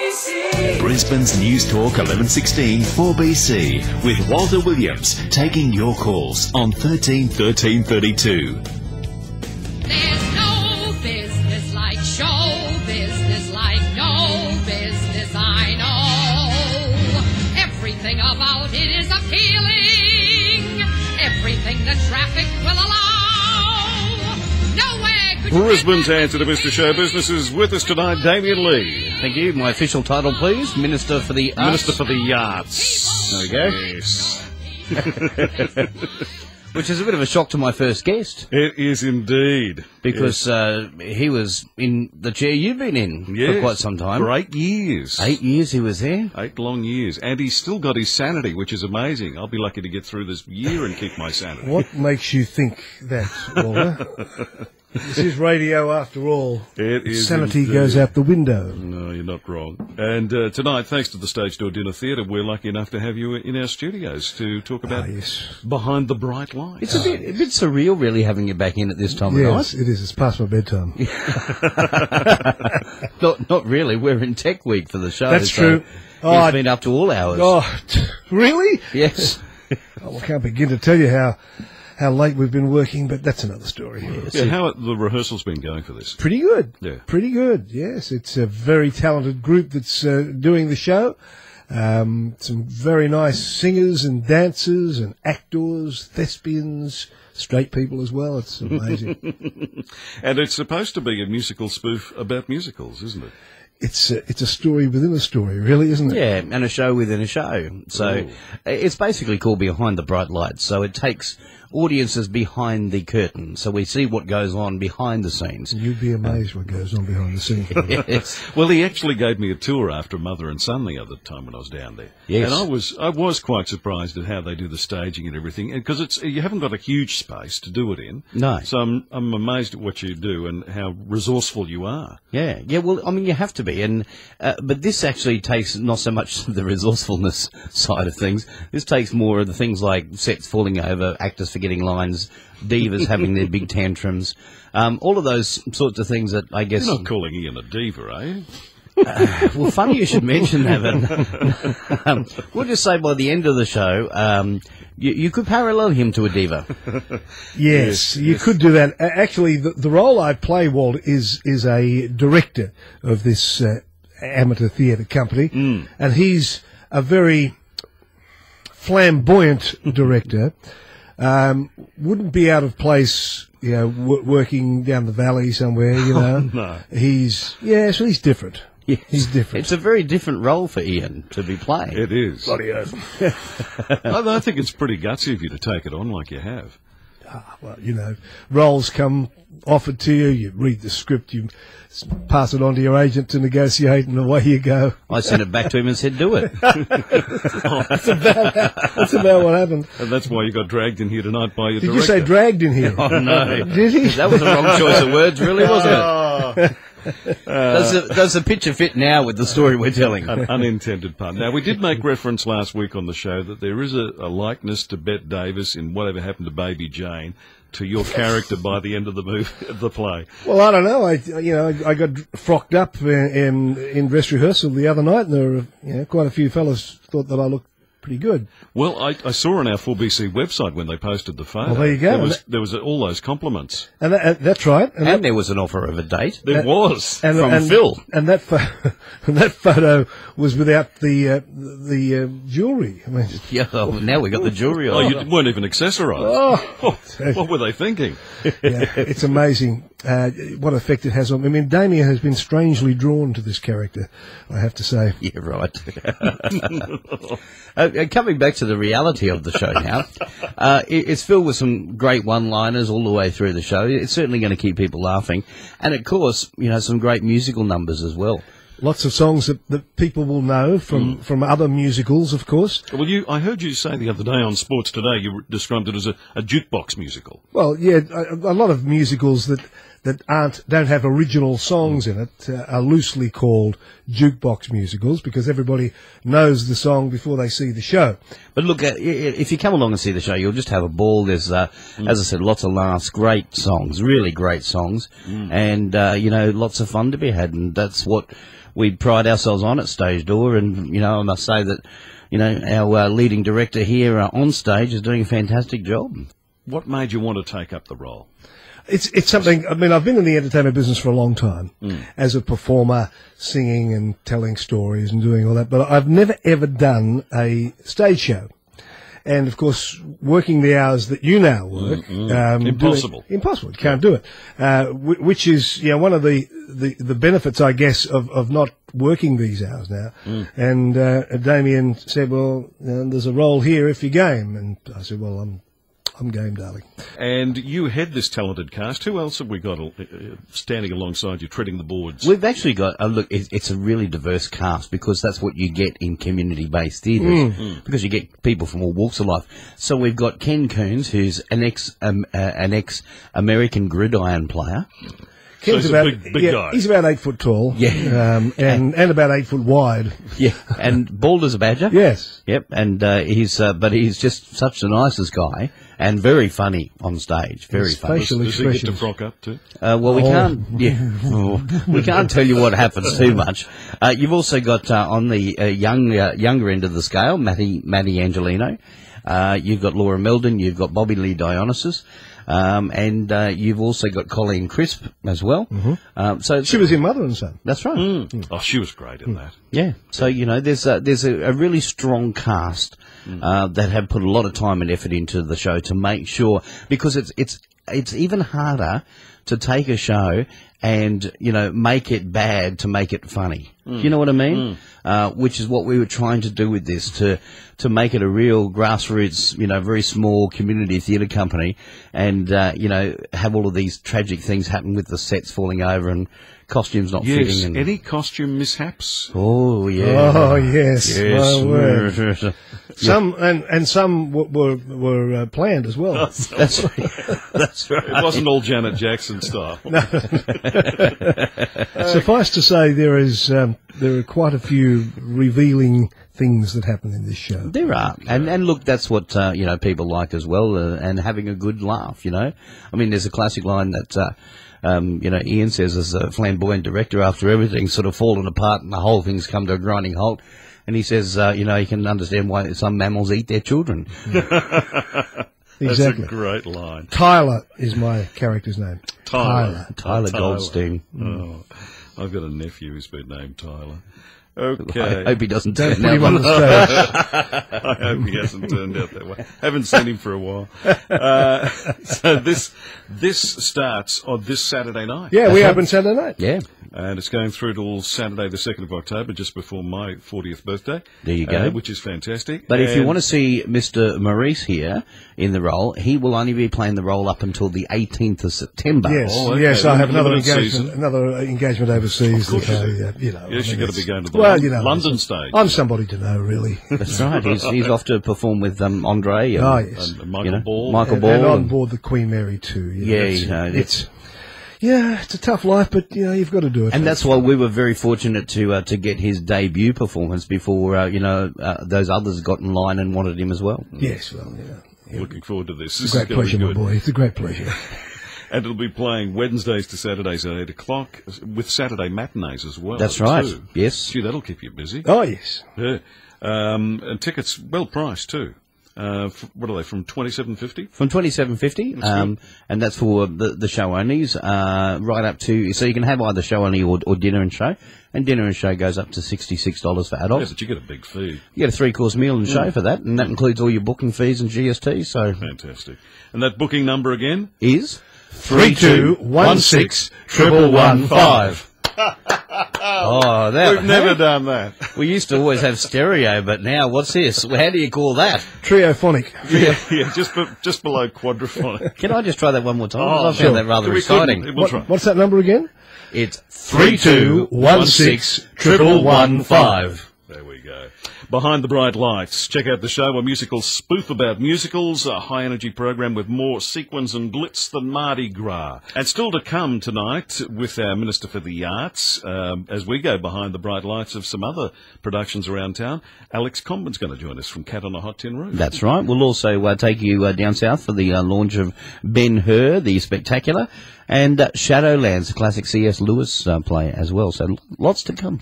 4BC. Brisbane's News Talk 1116 4BC with Walter Williams taking your calls on 13 13 32. There's no business like show business, like no business I know. Everything about it is appealing. Everything the traffic will allow. Nowhere could you Brisbane's answer to Mr. Show Business is with us tonight, Damien Lee. Thank you. My official title, please. Minister for the Arts. Minister for the Arts. There we go. Yes. Which is a bit of a shock to my first guest. It is indeed. Because he was in the chair you've been in for quite some time. For 8 years. 8 years he was there. 8 long years. And he's still got his sanity, which is amazing. I'll be lucky to get through this year and keep my sanity. What makes you think that, Walter? This is radio after all. It is Sanity indeed. goes out the window. No, you're not wrong. And tonight, thanks to the Stage Door Dinner Theatre, we're lucky enough to have you in our studios to talk about Behind the Bright Lights. It's a bit surreal, really, having you back in at this time of night. Yes, it is. It's past my bedtime. Not really. We're in Tech Week for the show. That's so true. It's been up to all hours. Oh, really? Yes. I can't begin to tell you how late we've been working, but that's another story. Yeah, how have the rehearsals been going for this? Pretty good. Yeah. Pretty good, yes. It's a very talented group that's doing the show. Some very nice singers and dancers and actors, thespians, straight people as well. It's amazing. And it's supposed to be a musical spoof about musicals, isn't it? It's a story within a story, really, isn't it? Yeah, and a show within a show. So it's basically called Behind the Bright Lights. So it takes audiences behind the curtain. So we see what goes on behind the scenes. You'd be amazed what goes on behind the scenes. Yes. Well, he actually gave me a tour after Mother and Son the other time when I was down there. Yes. And I was quite surprised at how they do the staging and everything, because you haven't got a huge space to do it in. No. So I'm amazed at what you do and how resourceful you are. Yeah. Well, I mean, you have to be, and but this actually takes not so much the resourcefulness side of things. This takes more of the things like sets falling over, actors forgetting lines, divas having their big tantrums, all of those sorts of things that I guess. You're not calling Ian a diva, eh? Well, funny you should mention that. But, we'll just say by the end of the show, you could parallel him to a diva. Yes, you could do that. Actually, the role I play, Walt, is a director of this amateur theatre company, and he's a very flamboyant director. Wouldn't be out of place, you know, working down the valley somewhere, you know. Oh, no. So he's different. Yes. He's different. It's a very different role for Ian to be playing. It is. Bloody oath. I think it's pretty gutsy of you to take it on like you have. Well, you know, roles come offered to you, you read the script, you pass it on to your agent to negotiate, and away you go. I sent it back to him and said, do it. That's about what happened. And that's why you got dragged in here tonight by your Did director. you say dragged in here? Oh, no. Did he? That was the wrong choice of words, really, wasn't it? Oh. Does the picture fit now with the story we're telling? An unintended pun. Now, we did make reference last week on the show that there is a likeness to Bette Davis in Whatever Happened to Baby Jane to your character by the end of the play. Well, I don't know. I got frocked up in dress rehearsal the other night, and there were quite a few fellas thought that I looked pretty good. Well, I saw on our 4BC website when they posted the photo. Well, there you go. There was all those compliments. And that's right. And there was an offer of a date. There was from Phil. And that photo was without the jewellery. I mean, Yeah, well, now we got the jewellery on. Oh, you weren't even accessorised. What were they thinking? yeah, it's amazing what effect it has on me. I mean, Damien has been strangely drawn to this character, I have to say. Yeah, right. Coming back to the reality of the show now, it's filled with some great one-liners all the way through the show. It's certainly going to keep people laughing. And, of course, some great musical numbers as well. Lots of songs that people will know from other musicals, of course. Well, I heard you say the other day on Sports Today, you described it as a jukebox musical. Well, yeah, a lot of musicals that don't have original songs in it are loosely called jukebox musicals because everybody knows the song before they see the show. But look, if you come along and see the show, you'll just have a ball. There's, as I said, lots of laughs, great songs, really great songs, and, lots of fun to be had. And that's what we pride ourselves on at Stage Door. And, I must say that, our leading director here on stage is doing a fantastic job. What made you want to take up the role? It's something, I mean, I've been in the entertainment business for a long time as a performer, singing and telling stories and doing all that, but I've never ever done a stage show. And, of course, working the hours that you now work... Impossible. Impossible. You can't do it. Which is, one of the benefits, I guess, of not working these hours now. And Damien said, well, there's a role here if you're game. And I said, well, I'm game, darling. And you had this talented cast. Who else have we got standing alongside you, treading the boards? We've actually got, it's a really diverse cast because that's what you get in community-based theatres because you get people from all walks of life. So we've got Ken Coons, who's an ex-American gridiron player. Ken's so about big guy. He's about 8 foot tall, and about 8 foot wide. Yeah, and bald as a badger. Yes. Yep, and he's just such the nicest guy and very funny on stage. Very funny. Facial Does he get to expressions. frock up too? Well, we can't. Yeah, we can't tell you what happens too much. You've also got on the younger end of the scale, Matty Angelino. You've got Laura Meldon. You've got Bobby Lee Dionysus. And you've also got Colleen Crisp as well. So She was in Mother and Son. that's right. Oh, she was great in that. Yeah. So there's a really strong cast that have put a lot of time and effort into the show to make sure, because it's even harder to take a show and make it bad to make it funny. Do you know what I mean? Which is what we were trying to do with this, to make it a real grassroots, very small community theatre company, and have all of these tragic things happen with the sets falling over and costumes not Yes. fitting. And Any costume mishaps? oh yeah. Oh, yes. Yes. My word. Some and some were planned as well. That's right. That's right. It wasn't all Janet Jackson style. Suffice to say, there are quite a few revealing things that happen in this show. There are, and look, that's what people like as well, and having a good laugh. I mean, there's a classic line that Ian says as a flamboyant director after everything's sort of fallen apart and the whole thing's come to a grinding halt, and he says, he can understand why some mammals eat their children. That's Exactly. a great line. Tyler is my character's name. Tyler Goldstein. Oh, I've got a nephew who's been named Tyler. Okay. I hope he doesn't Don't turn put him out. on the stage. I hope he hasn't turned out that way. Haven't seen him for a while. So this starts on this Saturday night. Yeah, we open Saturday night. Yeah. And it's going through till Saturday the 2nd of October, just before my 40th birthday. There you go. Which is fantastic. But if you And- want to see Mr. Maurice here in the role, he will only be playing the role up until the 18th of September. Yes, Oh, okay. yes, I have Limited season. another engagement overseas. Of course you do. Yes, Yes, you've got to be going to the London stage. I'm somebody to know, really. That's right. He's off to perform with Andre. And, Oh, yes. And Michael Ball. Michael And Ball. on board the Queen Mary too. Yeah, It's a tough life, but you've got to do it. and that's why we were very fortunate to get his debut performance before those others got in line and wanted him as well. Yes, well, Looking forward to this. it's This a is great going to pleasure, be my good. boy. It's a great pleasure. And it'll be playing Wednesdays to Saturdays at 8 o'clock, with Saturday matinees as well. That's right. too. Yes. Gee, that'll keep you busy. Oh, yes. Yeah. And tickets well priced too. What are they, from $27.50? From $27.50, and that's for the show onlys, right up to, so you can have either show only or dinner and show, and dinner and show goes up to $66 for Yeah, adults. but you get a big fee. You get a 3-course meal and show for that, and that includes all your booking fees and GST, so Fantastic. And that booking number again? is 32161115. Oh, that We've never done that. we used to always have stereo, but now what's this? How do you call that? Triophonic. Yeah, just below quadraphonic. Can I just try that one more time? 'Cause I sure. found that rather We couldn't. exciting. We'll try. What's that number again? It's 32161115. $32161115. There we go. Behind the Bright Lights. Check out the show, a musical spoof about musicals, a high-energy program with more sequins and glitz than Mardi Gras. And still to come tonight with our Minister for the Arts, as we go behind the bright lights of some other productions around town, Alex Comben's going to join us from Cat on a Hot Tin Roof. That's right. We'll also take you down south for the launch of Ben-Hur, the spectacular, and Shadowlands, the classic C.S. Lewis play as well. So lots to come.